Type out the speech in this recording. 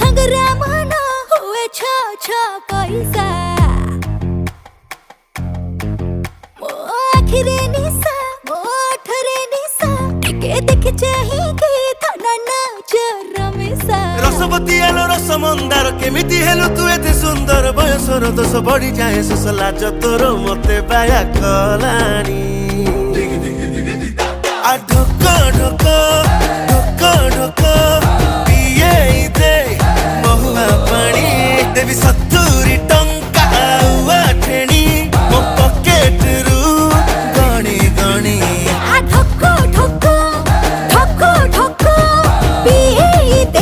थंगरा मन हुए छ छ पैसा मो आखिरे निशा मो ओठरे निशा टिके देख चाही के थना नजर रमेशा रसवती आलो रस मंदार केमिति हेलु तू एते सुंदर बयसर दोष बढ़ी जाए सोस लाज तोर मते बाया कलानी आ ढक ढक